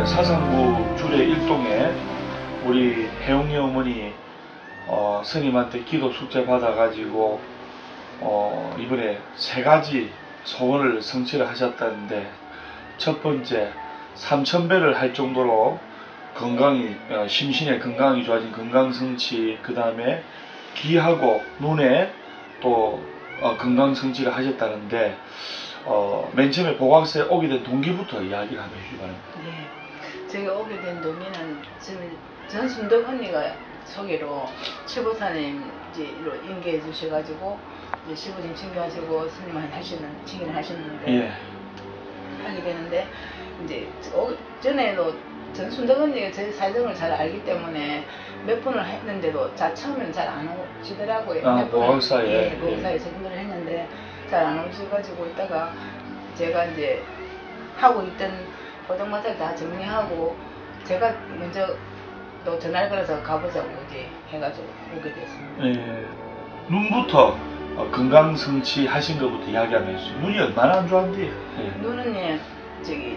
사상구 주례 1동에 우리 혜웅이 어머니 스님한테 기도 숙제 받아가지고 이번에 3가지 소원을 성취를 하셨다는데, 첫 번째 3000배를 할 정도로 건강이 심신의 건강이 좋아진 건강 성취, 그 다음에 귀하고 눈에 또 건강 성취를 하셨다는데, 맨 처음에 보각사에 오게 된 동기부터 이야기를 한번 해주시기 바랍니다. 네, 제가 오게 된 동기는 전순덕 언니가 소개로 최보사님으로 인계해 주셔가지고 이제 시부님 친교하시고 스님한테 칭의를 하셨는데, 예. 하게 되는데, 이제 전에도 전순덕 언니가 제 사정을 잘 알기 때문에 몇 번을 했는데도 처음에는 잘 안 오시더라고요. 보각사에. 예, 보각사에 전도를 했는데 잘 안 오셔가지고 있다가 제가 이제 하고 있던 고등마사를 다 정리하고 제가 먼저 또 전화를 걸어서 가보자고 이제 해가지고 오게 됐습니다. 예. 눈부터 건강 성취 하신 것부터 이야기하면 눈이 얼마나 안 좋았는데? 예. 눈은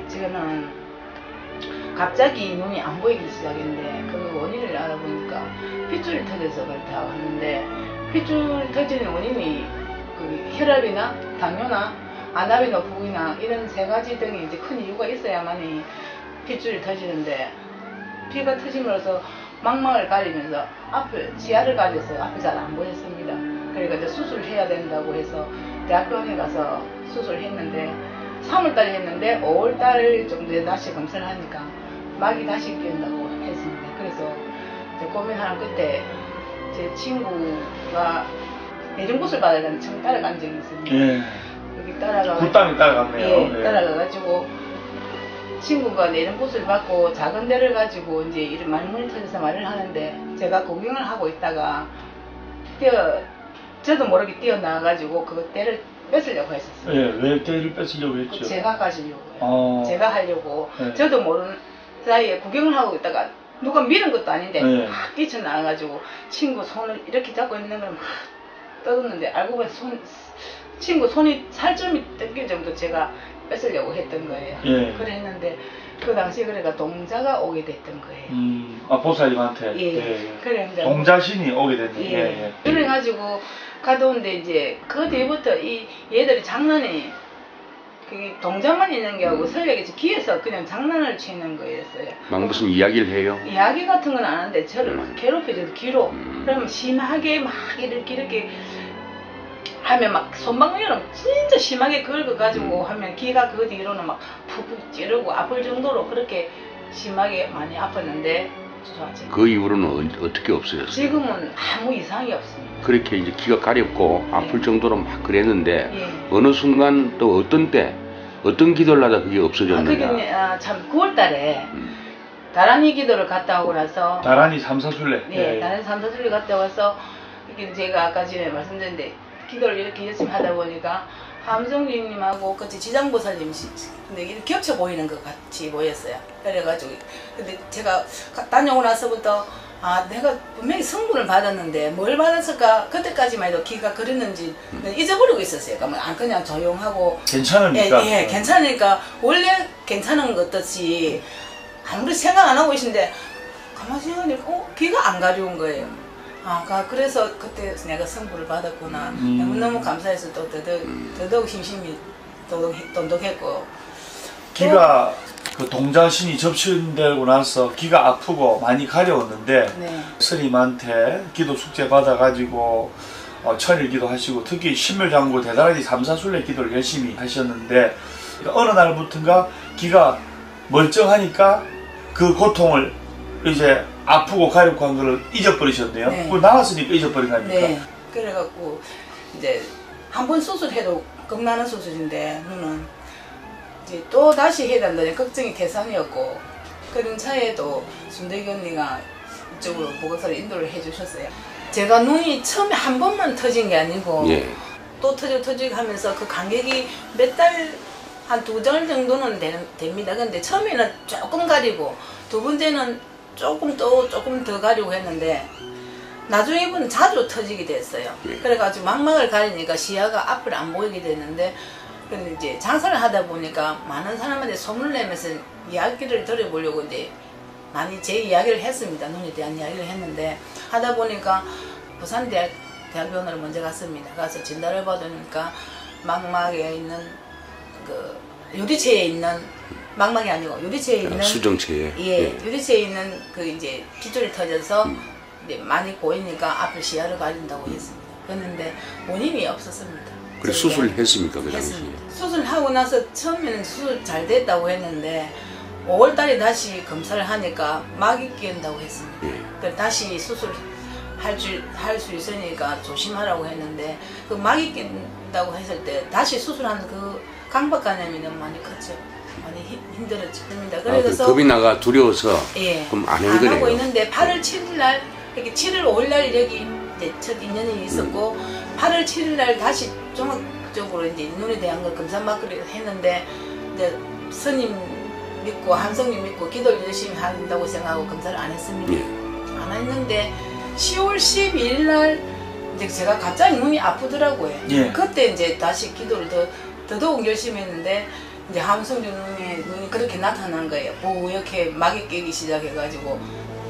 저는 갑자기 눈이 안 보이기 시작했는데 그 원인을 알아보니까 핏줄이 터져서 그렇다고 하는데, 핏줄이 터지는 원인이 그 혈압이나 당뇨나 안압이나 부위나 이런 3가지 등의 이제 큰 이유가 있어야만이 핏줄이 터지는데, 피가 터짐으로써 망막을 가리면서 지하를 가려서 앞이 잘 안 보였습니다. 그러니까 이제 수술을 해야 된다고 해서 대학병원에 가서 수술을 했는데 3월달에 했는데 5월달 정도에 다시 검사를 하니까 막이 다시 끼운다고 했습니다. 그래서 고민하는 끝에 제 친구가 내전굿을 받으려면 처음 따라간 적이 있습니다. 예. 여기 따라가. 굿땅이 따라갔네요. 예, 예. 따라가가지고 친구가 내전굿을 받고 작은 데를 가지고 이제 이런 말문이 터져서 말을 하는데, 제가 구경을 하고 있다가 저도 모르게 뛰어나와가지고 그 때를 뺏으려고 했었어요. 예, 왜 때를 뺏으려고 했죠? 제가 가지려고요. 제가 하려고. 예. 저도 모르는 사이에 구경을 하고 있다가 누가 밀은 것도 아닌데 예. 막 뛰쳐나와가지고 친구 손을 이렇게 잡고 있는 걸 막 떠드는데, 알고 보니 친구 손이 살점이 뜯길 정도 제가 뺏으려고 했던 거예요. 예. 그랬는데 그 당시에 그래가 동자가 오게 됐던 거예요. 보살님한테. 예. 예. 그래 동자신이 오게 됐네. 예. 예. 그래가지고 가져온데 이제 그 뒤부터 얘들이 장난이 그게 동자만 있는 게 아니고 설레게 귀에서 그냥 장난을 치는 거였어요. 막 무슨 이야기를 해요? 이야기 같은 건 안 하는데 저를 막 괴롭혀줘도 귀로. 그러면 심하게 막 이렇게 하면 막 손방울처럼 진짜 심하게 긁어가지고 하면 귀가 그 뒤로는 막 푹푹 찌르고 아플 정도로 그렇게 심하게 많이 아팠는데 좋아지고. 그 이후로는 어떻게 없어졌어요? 지금은 아무 이상이 없습니다. 그렇게 이제 귀가 가렵고 아플 정도로 막 그랬는데, 예. 어느 순간 또 어떤 때 어떤 기도를 하다 그게 없어졌느냐? 그게 참 9월달에 다란이 기도를 갔다 오고 나서 다란이 삼사순례. 네, 다란이 삼사순례 갔다 와서 이렇게 제가 아까 전에 말씀드렸는데 기도를 이렇게 열심히 하다 보니까 함성님하고 같이 지장보살님 근데 이렇게 겹쳐 보이는 것 같이 보였어요. 그래가지고 근데 제가 다녀오고 나서부터 내가 분명히 성분을 받았는데 뭘 받았을까, 그때까지만 해도 귀가 그랬는지 잊어버리고 있었어요. 그냥 조용하고 괜찮으니까. 예, 괜찮으니까 원래 괜찮은 것 같이 아무리 생각 안 하고 계신데 가만히 생각하니까 귀가 안 가려운 거예요. 그래서 그때 내가 성부를 받았구나. 너무너무 감사해서 또 더더욱 심심히 돈독했고. 귀가 그 동자신이 접신되고 나서 귀가 아프고 많이 가려웠는데, 네. 스님한테 기도 숙제 받아가지고 천일기도 하시고 특히 신묘장구 대단하게 삼사순례 기도를 열심히 하셨는데, 어느 날부터인가 귀가 멀쩡하니까 그 고통을 이제 아프고 가렵고 한 거를 잊어버리셨네요. 네. 그걸 나왔으니까 잊어버린 거 아닙니까? 네. 그래갖고 이제 한 번 수술해도 겁나는 수술인데 눈은 이제 또 다시 해야 된다는 걱정이 태산이었고, 그런 차에도 순덕이 언니가 이쪽으로 보고서를 인도를 해주셨어요. 제가 눈이 처음에 한 번만 터진 게 아니고 예. 또 터지고 하면서 그 간격이 몇 달, 한 2달 정도는 됩니다. 근데 처음에는 조금 가리고 두 번째는 조금 더 가리고 했는데 나중에는 자주 터지게 됐어요. 예. 그래가지고 망막을 가리니까 시야가 앞을 안 보이게 됐는데 근데 이제 장사를 하다 보니까 많은 사람한테 소문을 내면서 이야기를 들어보려고 이제 많이 제 이야기를 했습니다. 눈에 대한 이야기를 했는데 하다 보니까 부산 대학병원을 먼저 갔습니다. 가서 진단을 받으니까 망막에 있는 그 유리체에 있는 망막이 아니고 유리체에 있는 수정체에 예, 유리체에 있는 그 이제 핏줄이 터져서 이제 많이 보이니까 앞을 시야를 가린다고 했습니다. 그랬는데 원인이 없었습니다. 그래 수술을 했습니까 그 당시에? 했습니다. 수술하고 나서 처음에는 수술 잘 됐다고 했는데 5월달에 다시 검사를 하니까 막이 낀다고 했습니다. 예. 그래서 다시 수술 할 수 있으니까 조심하라고 했는데 그 막이 낀다고 했을 때 다시 수술하는 그 강박관념이 너무 많이 컸죠. 많이 힘들었습니다. 그래서 겁이 나가 두려워서 예, 그럼 안 안 하거든요. 하고 있는데 8월 7일날 이렇게 7월 5일날 여기 이제 첫 인연이 있었고 8월 7일날 다시 종합적으로 이제 눈에 대한 걸 검사 받기로 했는데 이제 스님 믿고 함성님 믿고 기도를 열심히 한다고 생각하고 검사를 안 했습니다. 예. 안 했는데 10월 12일 날 이제 제가 갑자기 눈이 아프더라고요. 예. 그때 이제 다시 기도를 더더욱 열심히 했는데 이제 함성님 눈이 그렇게 나타난 거예요. 이렇게 막이 깨기 시작해가지고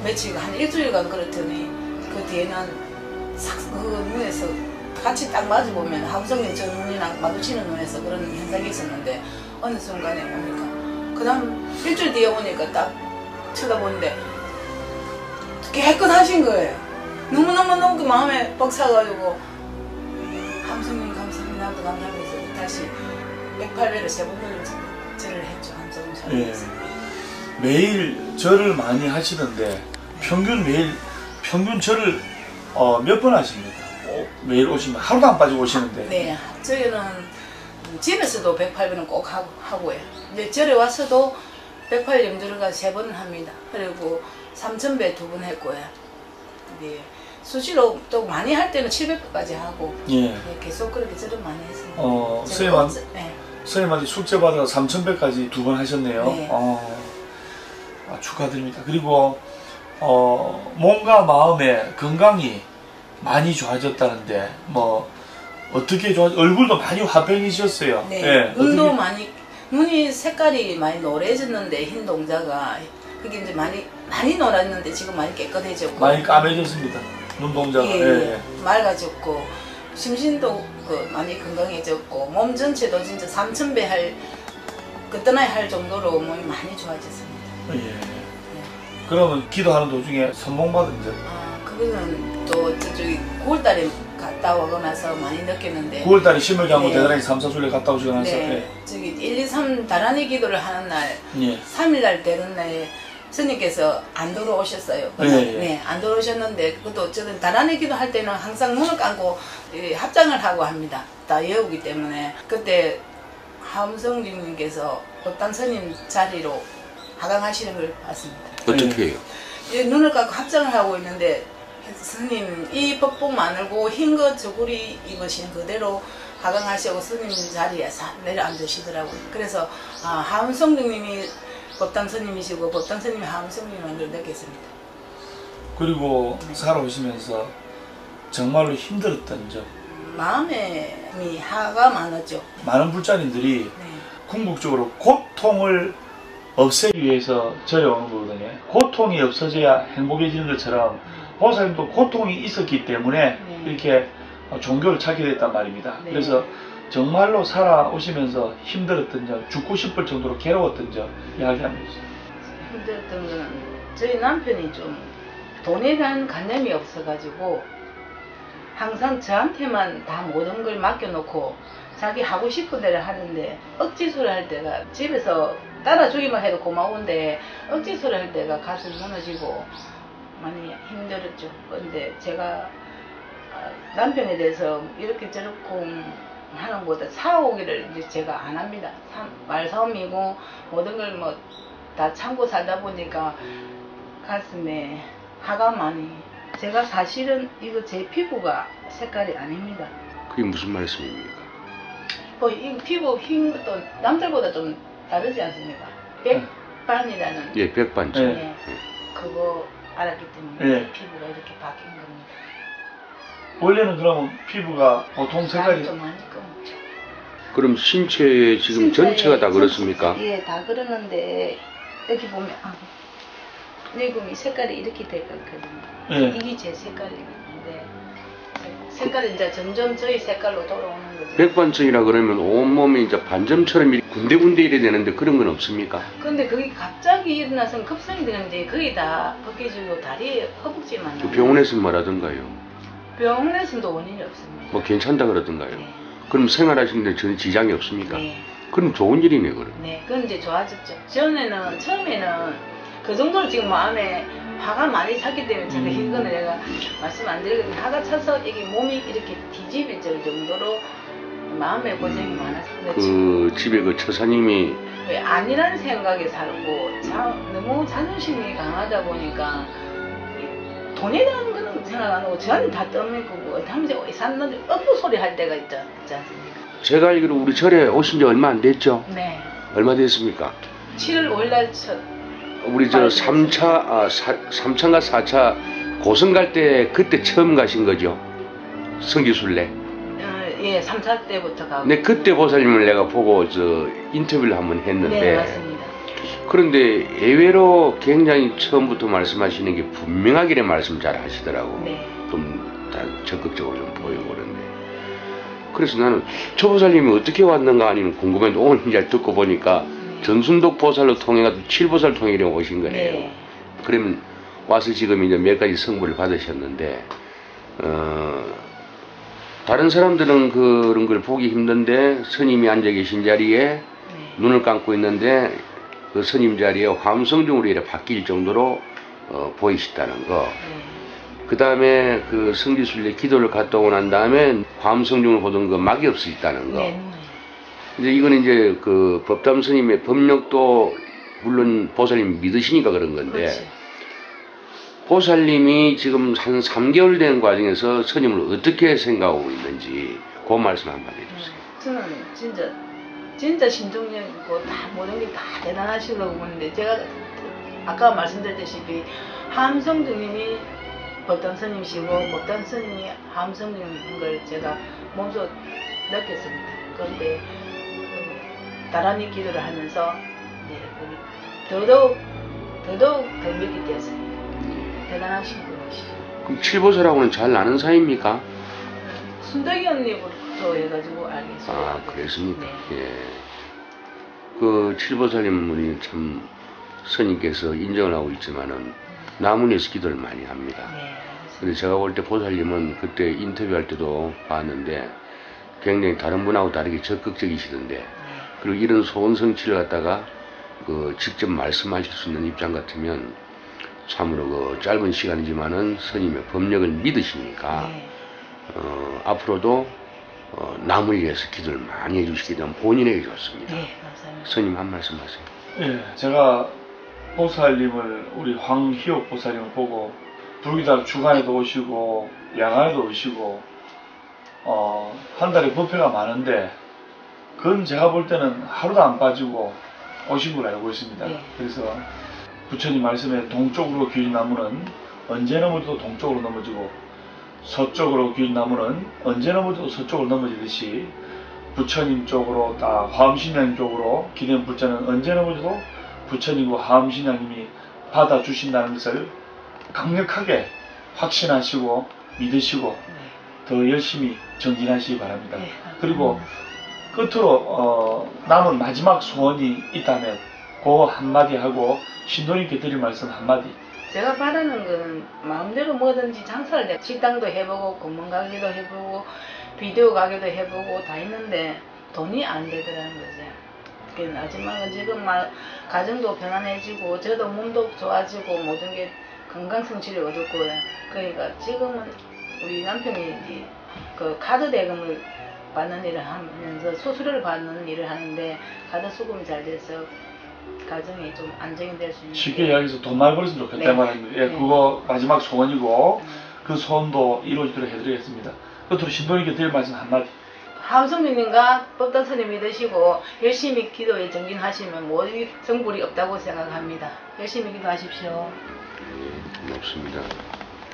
며칠 한 일주일간 그렇더니 그 뒤에는 싹 그 눈에서 같이 딱 마주보면 함성님 저 눈이랑 마주치는 눈에서 그런 현상이 있었는데 어느 순간에 오니까 그 다음 일주일 뒤에 오니까 딱 쳐다보는데 깨끗하신 거예요. 너무너무 그 마음에 벅차가지고 함성님 감사합니다 감사하면서 다시 108배를 3번 돌려 절을 했죠. 함성님 예. 잘했어요. 매일 절을 많이 하시는데 평균 절을 몇 번 하십니까? 매일 오시면 하루도 안 빠지고 오시는데. 네, 저희는 집에서도 108배는 꼭 하고요. 이제 절에 와서도 108 염주를 3번을 합니다. 그리고 3000배 2번 했고요. 네, 수시로 또 많이 할 때는 700배까지 하고 예. 네, 계속 그렇게 절을 많이 했습니다. 네. 선생님한테 숙제 받아 3000배까지 2번 하셨네요. 네. 축하드립니다. 그리고 몸과 마음의 건강이 많이 좋아졌다는데 뭐 어떻게 얼굴도 많이 화평해지셨어요. 네, 예, 눈도 어떻게? 눈이 색깔이 많이 노래졌는데 흰 동자가 그게 이제 많이 노랬는데 지금 많이 깨끗해졌고 많이 까매졌습니다. 눈동자가. 예, 예. 맑아졌고 심신도 많이 건강해졌고 몸 전체도 진짜 3000배 그때나 할 정도로 몸이 많이 좋아졌습니다. 예. 그러면 기도하는 도중에 선몽받은 적? 그거는 또 저쪽이 9월달에 갔다 오고 나서 많이 느꼈는데 9월달에 심을경고 네. 대단히 삼사순례 갔다 오시고 나서. 네, 저기 1, 2, 3 다란이 기도를 하는 날 예. 3일날 되는 날에 스님께서 안 들어오셨어요. 예, 예. 네, 안 들어오셨는데 그것도 저는 다란이 기도 할 때는 항상 문을 감고 합장을 하고 합니다. 다 외우기 때문에 그때 함성님께서 법당 스님 자리로 하강하시는 걸 봤습니다. 어떻게 해요? 눈을 감고 합장을 하고 있는데 스님 이 법복 마늘고 흰 거 저고리 입으신 그대로 하강하시고 스님 자리에 내려앉으시더라고요. 그래서 함성님이 법당 스님이시고 법당 스님이 함성님인 걸 느꼈습니다. 그리고 살아오시면서 정말로 힘들었던 점. 마음에 화가 많았죠. 많은 불자님들이 네. 궁극적으로 고통을 없애기 위해서 절에 오는 거거든요. 고통이 없어져야 행복해지는 것처럼 보살님도 고통이 있었기 때문에 네. 이렇게 종교를 찾게 됐단 말입니다. 네. 그래서 정말로 살아오시면서 힘들었던 점, 죽고 싶을 정도로 괴로웠던 점 이야기하면 있어요. 힘들었던 건 저희 남편이 좀 돈에 대한 관념이 없어가지고 항상 저한테만 다 모든 걸 맡겨놓고 자기 하고 싶은 대로 하는데 억지소리 할 때가 집에서 따라주기만 해도 고마운데 억지소리 할 때가 가슴이 무너지고 많이 힘들었죠. 그런데 제가 남편에 대해서 이렇게 저렇게 하는 것보다 사오기를 이제 제가 안 합니다. 말싸움이고 모든 걸 뭐 다 참고 살다 보니까 가슴에 화가 많이. 제가 사실은 이거 제 피부가 색깔이 아닙니다. 그게 무슨 말씀입니까? 이 피부 흰 것도 남들보다 좀 다르지 않습니까? 백반이라는 예, 백반죠. 네. 예, 그거 알았기 때문에 예. 피부가 이렇게 바뀐 겁니다. 원래는 그러면 피부가 보통 색깔이 좀 많이 검죠. 그럼 신체에 지금 신체에 전체가 다 그렇습니까? 예, 다 그러는데 여기 보면 여기 보면 색깔이 이렇게 될 거거든요. 예. 이게 제 색깔인데 색깔이 이제 점점 저희 색깔로 돌아오는 거죠. 백반증이라 그러면 온몸이 이제 반점처럼 이렇게 군데군데 이래 되는데 그런 건 없습니까? 근데 그게 갑자기 일어나서 급성이 되는데 거의 다 벗겨지고 다리에 허벅지만 그 병원에서 뭐라던가요? 병원에서도 원인이 없습니다. 뭐 괜찮다 그러던가요? 네. 그럼 생활하시는데 전혀 지장이 없습니까? 네. 그럼 좋은 일이네 그럼. 네, 그건 이제 좋아졌죠. 처음에는 그 정도로 지금 마음에 화가 많이 찼기 때문에 제가 이거는 내가 말씀 안 드리거든요. 화가 차서 이게 몸이 이렇게 뒤집어질 정도로 마음에 고생이 많았어요. 그 집에 그 처사님이 왜 아니라는 생각에 살고 너무 자존심이 강하다 보니까 돈에 대한 거는 생각 안 하고 저한테 다 떠밀고 하면서 샀는데 업보 소리 할 때가 있지 않습니까? 제가 알기로 우리 절에 오신 지 얼마 안 됐죠? 네. 얼마 됐습니까? 7월 5일날 첫 우리 저 3차인가 4차 고성 갈 때 그때 처음 가신 거죠? 성기순례. 예, 3차 때부터 가고. 네, 그때 보살님을 내가 보고 저 인터뷰를 한번 했는데 네, 맞습니다. 그런데 예외로 굉장히 처음부터 말씀하시는 게 분명하게 말씀 잘 하시더라고. 네. 좀 다 적극적으로 좀 보이고 그런데. 그래서 나는 저 보살님이 어떻게 왔는가 아니면 궁금했는데 오늘 이제 듣고 보니까 전순덕 보살로 통해가지고 7보살 통일에 오신 거네요. 네. 그러면 와서 지금 이제 몇 가지 성불을 받으셨는데 다른 사람들은 그런 걸 보기 힘든데 스님이 앉아 계신 자리에 네. 눈을 감고 있는데 그 스님 자리에 화엄성중으로 이렇게 바뀔 정도로 보이시다는 거. 네. 그 다음에 그 성지순례 기도를 갔다 오고 난 다음에 화엄성중을 보던 그 막이 없으시다는 거. 네. 이제 이거는 이제 그 법담 스님의 법력도 물론 보살님 믿으시니까 그런 건데 그렇지. 보살님이 지금 한 3개월 된 과정에서 스님을 어떻게 생각하고 있는지 그 말씀 한번 해주세요. 저는 진짜 신중력 있고 다 모든 게 다 대단하시다고 보는데 제가 아까 말씀드렸다시피 함성주님이 법담 스님이시고 법담 스님이 함성주님인 걸 제가 몸소 느꼈습니다. 그런데 나란히 기도를 하면서 더더욱 더 믿게 되었습니다. 대단하신 분이시죠. 그럼 칠보살하고는 잘 아는 사이입니까? 순덕이 언니부터 해가지고 알게 됐어요. 아, 그랬습니까? 네. 예. 그 칠보살님은 참 스님께서 인정을 하고 있지만은 나문에서 기도를 많이 합니다. 네. 근데 제가 볼 때 보살님은 그때 인터뷰할 때도 봤는데 굉장히 다른 분하고 다르게 적극적이시던데 네. 그리고 이런 소원 성취를 갖다가 그 직접 말씀하실 수 있는 입장 같으면 참으로 그 짧은 시간이지만은 스님의 법력을 믿으시니까 네. 앞으로도 남을 위해서 기도를 많이 해주시게 되면 본인에게 좋습니다. 네, 감사합니다. 스님 한 말씀 하세요. 예, 제가 보살님을 우리 황희옥 보살님을 보고 불기달 주간에도 오시고 양안에도 오시고 한 달에 법회가 많은데 그건 제가 볼 때는 하루도 안 빠지고 오신 걸로 알고 있습니다. 네. 그래서 부처님 말씀에 동쪽으로 귀인 나무는 언제 넘어져도 동쪽으로 넘어지고 서쪽으로 귀인 나무는 언제 넘어져도 서쪽으로 넘어지듯이 부처님 쪽으로 화엄신앙 쪽으로 기대는 불자는 언제 넘어져도 부처님과 화엄신앙님이 받아주신다는 것을 강력하게 확신하시고 믿으시고 네. 더 열심히 전진하시기 바랍니다. 네. 그리고 끝으로 남은 마지막 소원이 있다면 그 한마디 하고 신도님께 드릴 말씀 한마디. 제가 바라는 거는 마음대로 뭐든지 장사를 식당도 해보고 공문 가게도 해보고 비디오 가게도 해보고 다 했는데 돈이 안 되더라는 거죠. 마지막은 지금 가정도 편안해지고 저도 몸도 좋아지고 모든 게 건강성취를 얻었고요. 그러니까 지금은 우리 남편이 그 카드 대금을 받는 일을 하면서 수수료를 받는 일을 하는데 카드 수금이 잘 돼서 가정이 좀 안정이 될 수 있는. 쉽게 이야기해서 돈 많이 벌었으면 좋겠다 네. 말입니다. 예, 네. 그거 마지막 소원이고 그 소원도 이루어지도록 해드리겠습니다. 끝으로 신도님께 드릴 말씀 한마디. 함성민님과 법단 스님 믿으시고 열심히 기도에 정진하시면 모든 성불이 없다고 생각합니다. 열심히 기도하십시오. 고맙습니다.